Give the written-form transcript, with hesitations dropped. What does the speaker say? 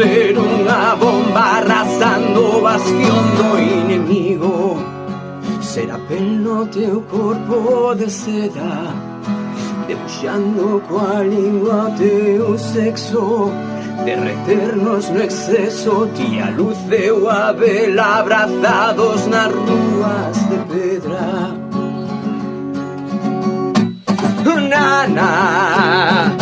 ser unha bomba arrasando bastión do inimigo. Ser a pel no teu corpo de seda, debuxando coa lingua o teu sexo, derreternos no exceso, ti a luz e a vela, abrazados nas rúas de pedra. Nana,